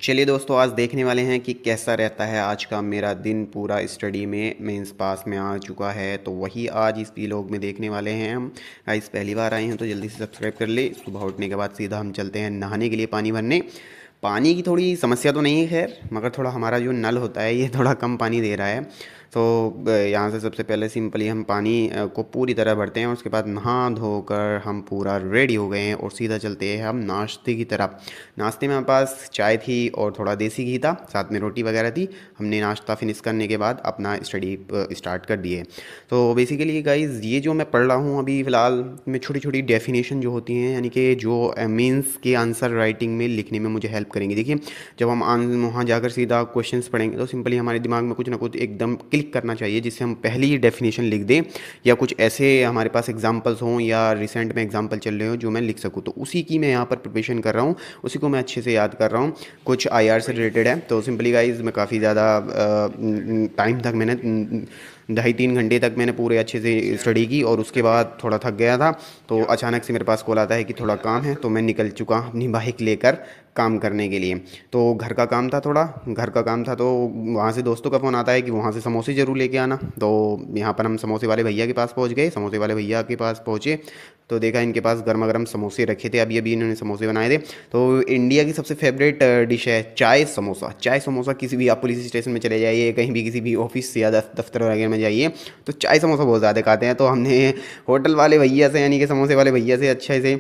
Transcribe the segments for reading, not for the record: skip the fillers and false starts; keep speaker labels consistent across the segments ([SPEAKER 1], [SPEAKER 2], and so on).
[SPEAKER 1] चलिए दोस्तों, आज देखने वाले हैं कि कैसा रहता है आज का मेरा दिन पूरा स्टडी में। मेंस पास में आ चुका है तो वही आज इस व्लॉग में देखने वाले हैं हम। गाइस पहली बार आए हैं तो जल्दी से सब्सक्राइब कर ले। सुबह उठने के बाद सीधा हम चलते हैं नहाने के लिए पानी भरने। पानी की थोड़ी समस्या तो नहीं है खैर, मगर थोड़ा हमारा जो नल होता है ये थोड़ा कम पानी दे रहा है। तो यहाँ से सबसे पहले सिंपली हम पानी को पूरी तरह भरते हैं और उसके बाद नहा धोकर हम पूरा रेडी हो गए हैं और सीधा चलते हैं हम नाश्ते की तरफ। नाश्ते में हमारे पास चाय थी और थोड़ा देसी घी था, साथ में रोटी वगैरह थी। हमने नाश्ता फिनिश करने के बाद अपना स्टडी स्टार्ट कर दिए। तो बेसिकली गाइज ये जो मैं पढ़ रहा हूँ अभी फ़िलहाल में छोटी छोटी डेफिनेशन जो होती हैं, यानी कि जो मीन्स के आंसर राइटिंग में लिखने में मुझे हेल्प करेंगी। देखिए, जब हम वहाँ जाकर सीधा क्वेश्चंस पढ़ेंगे तो सिंपली हमारे दिमाग में कुछ ना कुछ एकदम क्लिक करना चाहिए जिससे हम पहली ही डेफिनेशन लिख दें, या कुछ ऐसे हमारे पास एग्जांपल्स हों या रिसेंट में एग्जांपल चल रहे हो जो मैं लिख सकूँ। तो उसी की मैं यहाँ पर प्रिपरेशन कर रहा हूँ, उसी को मैं अच्छे से याद कर रहा हूँ। कुछ आईआर से रिलेटेड है। तो सिंपली गाइज मैं काफ़ी ज़्यादा टाइम तक मैंने 2.5-3 घंटे तक मैंने पूरे अच्छे से स्टडी की और उसके बाद थोड़ा थक गया था। तो अचानक से मेरे पास कॉल आता है कि थोड़ा काम है, तो मैं निकल चुका अपनी बाइक लेकर काम करने के लिए। तो घर का काम था, थोड़ा घर का काम था, तो वहाँ से दोस्तों का फ़ोन आता है कि वहाँ से समोसे ज़रूर लेके आना। तो यहाँ पर हम समोसे वाले भैया के पास पहुँच गए। समोसे वाले भैया के पास पहुँचे तो देखा इनके पास गर्मा गर्म समोसे रखे थे, अभी अभी इन्होंने समोसे बनाए थे। तो इंडिया की सबसे फेवरेट डिश है चाय समोसा। चाय समोसा किसी भी आप पुलिस स्टेशन में चले जाइए, कहीं भी किसी भी ऑफिस या दफ्तर वगैरह में जाइए तो चाय समोसा बहुत ज़्यादा खाते हैं। तो हमने होटल वाले भैया से, यानी कि समोसे वाले भैया से अच्छे से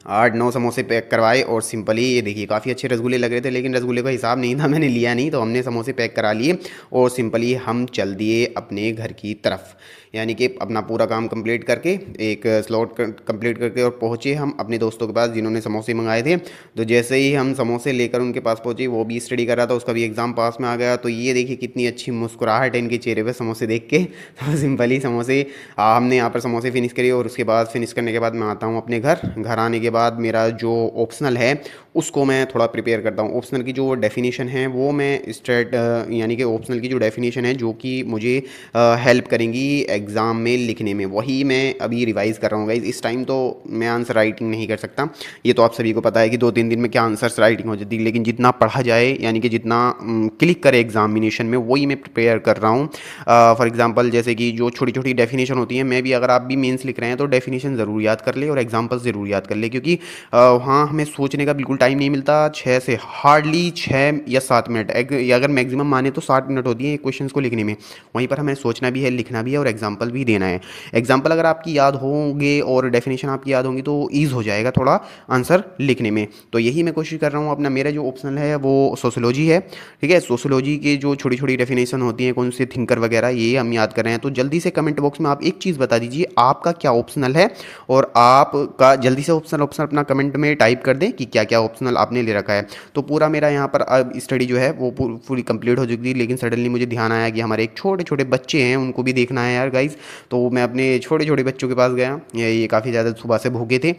[SPEAKER 1] 8-9 समोसे पैक करवाए। और सिंपली ये देखिए काफ़ी अच्छे रसगुल्ले लग रहे थे, लेकिन रसगुल्ले का हिसाब नहीं था, मैंने लिया नहीं। तो हमने समोसे पैक करा लिए और सिंपली हम चल दिए अपने घर की तरफ, यानी कि अपना पूरा काम कंप्लीट करके एक स्लॉट कंप्लीट करके और पहुँचे हम अपने दोस्तों के पास जिन्होंने समोसे मंगाए थे। तो जैसे ही हम समोसे लेकर उनके पास पहुँचे, वो भी स्टडी कर रहा था, उसका भी एग्ज़ाम पास में आ गया। तो ये देखिए कितनी अच्छी मुस्कुराहट है इनके चेहरे पे समोसे देख के। तो सिंपली समोसे हमने यहाँ पर समोसे फिनिश करी और उसके बाद फिनिश करने के बाद मैं आता हूँ अपने घर। घर आने के बाद मेरा जो ऑप्शनल है उसको मैं थोड़ा प्रिपेयर करता हूँ। ऑप्शनल की जो डेफिनेशन है वो मैं स्ट्रेट, यानी कि ऑप्शनल की जो डेफिनेशन है जो कि मुझे हेल्प करेंगी एग्ज़ाम में लिखने में, वही मैं अभी रिवाइज कर रहा हूँ गाइज। इस टाइम तो मैं आंसर राइटिंग नहीं कर सकता, ये तो आप सभी को पता है कि 2-3 दिन में क्या आंसर्स राइटिंग हो जाती है। लेकिन जितना पढ़ा जाए, यानी कि जितना क्लिक करे एग्जामिनेशन में, वही मैं प्रिपेयर कर रहा हूँ। फॉर एग्जांपल जैसे कि जो छोटी छोटी डेफिनेशन होती हैं, मैं भी अगर आप भी मेंस लिख रहे हैं तो डेफिनेशन ज़रूर याद कर ले और एग्जांपल्स ज़रूर याद कर ले, क्योंकि वहाँ हमें सोचने का बिल्कुल टाइम नहीं मिलता। 6 या 7 मिनट या अगर मैक्सिमम माने तो 60 मिनट होती है क्वेश्चन को लिखने में। वहीं पर हमें सोचना भी है, लिखना भी है और एग्जाम्पल भी देना है। एग्जाम्पल अगर आपकी याद होंगे और डेफिनेशन आपकी याद होंगी तो ईज हो जाएगा थोड़ा आंसर लिखने में। तो यही मैं कोशिश कर रहा हूँ अपना। मेरा जो ऑप्शनल है वो सोशोलॉजी है, ठीक है। सोशोलॉजी के जो छोटी छोटी डेफिनेशन होती हैं, कौन से थिंकर वगैरह, ये हम याद कर रहे हैं। तो जल्दी से कमेंट बॉक्स में आप एक चीज़ बता दीजिए आपका क्या ऑप्शनल है, और आपका जल्दी से ऑप्शनल ऑप्शनल अपना कमेंट में टाइप कर दें कि क्या क्या ऑप्शनल आपने ले रखा है। तो पूरा मेरा यहाँ पर अब स्टडी जो है वो पूरी कंप्लीट हो चुकी थी, लेकिन सडनली मुझे ध्यान आया कि हमारे एक छोटे छोटे बच्चे हैं, उनको भी देखना है यार गाइज। तो मैं अपने छोटे छोटे बच्चों के पास गया। ये काफ़ी ज़्यादा सुबह से भूखे थे,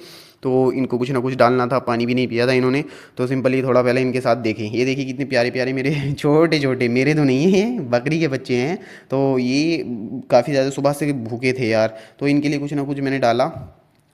[SPEAKER 1] तो इनको कुछ ना कुछ डालना था, पानी भी नहीं पिया था इन्होंने। तो सिंपली थोड़ा पहले इनके साथ देखें, ये देखिए कितने प्यारे प्यारे मेरे छोटे छोटे, मेरे तो नहीं हैं, बकरी के बच्चे हैं। तो ये काफ़ी ज़्यादा सुबह से भूखे थे यार, तो इनके लिए कुछ ना कुछ मैंने डाला।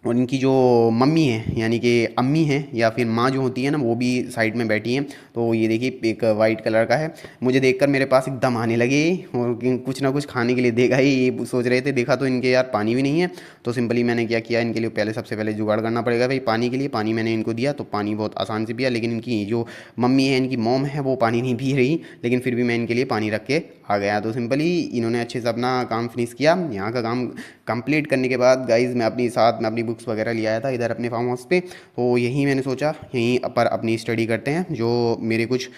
[SPEAKER 1] और इनकी जो मम्मी है, यानी कि अम्मी हैं या फिर माँ जो होती है ना, वो भी साइड में बैठी हैं। तो ये देखिए एक वाइट कलर का है, मुझे देखकर मेरे पास एकदम आने लगे और कुछ ना कुछ खाने के लिए देगा ही, ये सोच रहे थे। देखा तो इनके यार पानी भी नहीं है। तो सिंपली मैंने क्या किया, इनके लिए पहले सबसे पहले जुगाड़ करना पड़ेगा भाई पानी के लिए। पानी मैंने इनको दिया तो पानी बहुत आसान से पिया, लेकिन इनकी जो मम्मी है, इनकी मॉम है, वो पानी नहीं पी रही, लेकिन फिर भी मैं इनके लिए पानी रख के आ गया। तो सिंपली इन्होंने अच्छे से अपना काम फिनिश किया। यहाँ का काम कंप्लीट करने के बाद गाइज़ मैं अपनी साथ में अपनी बुक्स वगैरह ले आया था इधर अपने फार्म हाउस पे। तो यहीं मैंने सोचा यहीं पर अपनी स्टडी करते हैं। जो मेरे कुछ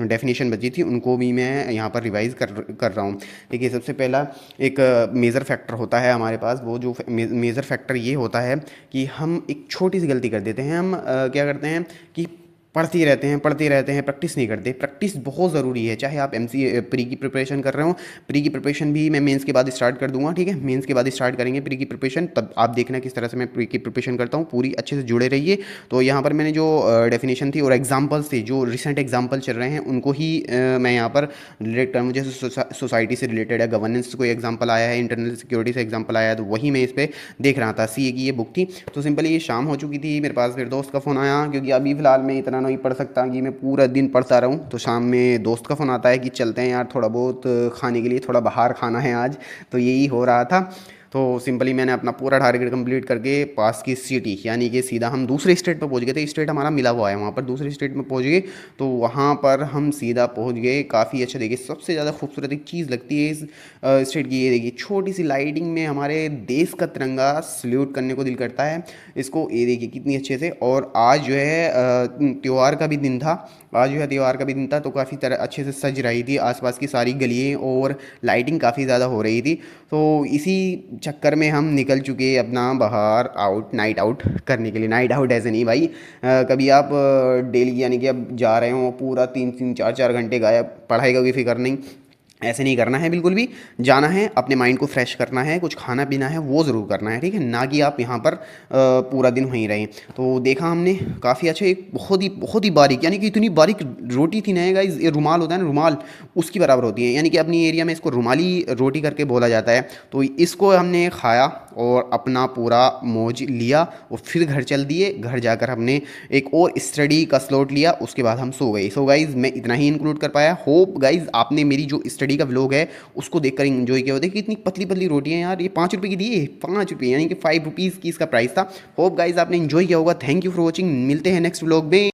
[SPEAKER 1] डेफिनेशन बची थी उनको भी मैं यहाँ पर रिवाइज़ कर रहा हूँ। देखिए सबसे पहला एक मेज़र फैक्टर होता है हमारे पास। वो जो मेज़र फैक्टर ये होता है कि हम एक छोटी सी गलती कर देते हैं। हम क्या करते हैं कि पढ़ते रहते हैं, प्रैक्टिस नहीं करते। प्रैक्टिस बहुत ज़रूरी है, चाहे आप एमसीए प्री की प्रिपरेशन कर रहे हो। प्री की प्रिपरेशन भी मैं मेंस के बाद स्टार्ट कर दूंगा, ठीक है। मेंस के बाद स्टार्ट करेंगे प्री की प्रिपरेशन, तब आप देखना किस तरह से मैं प्री की प्रिपरेशन करता हूँ, पूरी अच्छे से जुड़े रहिए। तो यहाँ पर मैंने जो डेफिनेशन थी और एग्जाम्पल्स थे, जो रिसेंट एग्जाम्पल चल रहे हैं, उनको ही मैं यहाँ पर रिलेट करूँ। जैसे सोसाइटी से रिलेटेड है, गवर्नेंस से कोई एग्जाम्पल आया है, इंटरनल सिक्योरिटी से एग्जाम्पल आया है, तो वही मैं इस पर देख रहा था। सीए की ये बुक थी। तो सिंपली ये शाम हो चुकी थी, मेरे पास फिर दोस्त का फ़ोन आया, क्योंकि अभी फ़िलहाल मैं इतना नहीं पढ़ सकता कि मैं पूरा दिन पढ़ता रहूँ। तो शाम में दोस्त का फ़ोन आता है कि चलते हैं यार थोड़ा बहुत खाने के लिए, थोड़ा बाहर खाना है आज। तो यही हो रहा था। तो सिंपली मैंने अपना पूरा टारगेट कंप्लीट करके पास की सिटी यानी कि सीधा हम दूसरे स्टेट पर पहुंच गए थे। स्टेट हमारा मिला हुआ है, वहाँ पर दूसरे स्टेट में पहुंच गए। तो वहाँ पर हम सीधा पहुंच गए। काफ़ी अच्छा, देखिए सबसे ज़्यादा खूबसूरत एक चीज़ लगती है इस स्टेट की, ये देखिए छोटी सी लाइटिंग में हमारे देश का तिरंगा सल्यूट करने को दिल करता है इसको। ये देखिए कितनी अच्छे से। और आज जो है त्यौहार का भी दिन था। आज जो है त्यौहार का भी दिन था, तो काफ़ी तरह अच्छे से सज रही थी आसपास की सारी गलियाँ, और लाइटिंग काफ़ी ज़्यादा हो रही थी। तो इसी चक्कर में हम निकल चुके अपना बाहर आउट, नाइट आउट करने के लिए। नाइट आउट ऐसे नहीं भाई, कभी आप डेली यानी कि अब जा रहे हो पूरा 3 3 4 4 घंटे गायब, पढ़ाई का कोई फिक्र नहीं, ऐसे नहीं करना है बिल्कुल भी। जाना है अपने माइंड को फ्रेश करना है, कुछ खाना पीना है वो ज़रूर करना है, ठीक है, ना कि आप यहाँ पर पूरा दिन वहीं रहें। तो देखा हमने काफ़ी अच्छा, एक बहुत ही बारीक, यानी कि इतनी बारीक रोटी थी ना गाइस, ये रुमाल होता है ना, रुमाल उसकी बराबर होती है, यानी कि अपनी एरिया में इसको रुमाली रोटी करके बोला जाता है। तो इसको हमने खाया और अपना पूरा मौज लिया, और फिर घर चल दिए। घर जाकर हमने एक और स्टडी का स्लॉट लिया, उसके बाद हम सो गए। सो गाइज़ मैं इतना ही इंक्लूड कर पाया। होप गाइज़ आपने मेरी जो स्टडी का व्लॉग है उसको देखकर इन्जॉय किया हो। देखिए कितनी पतली पतली रोटियां यार, ये 5 रुपये की दी है, 5 रुपये, यानी कि 5 रुपीज़ की इसका प्राइस था। होप गाइज़ आपने इन्जॉय किया होगा। थैंक यू फॉर वॉचिंग, मिलते हैं नेक्स्ट व्लॉग में।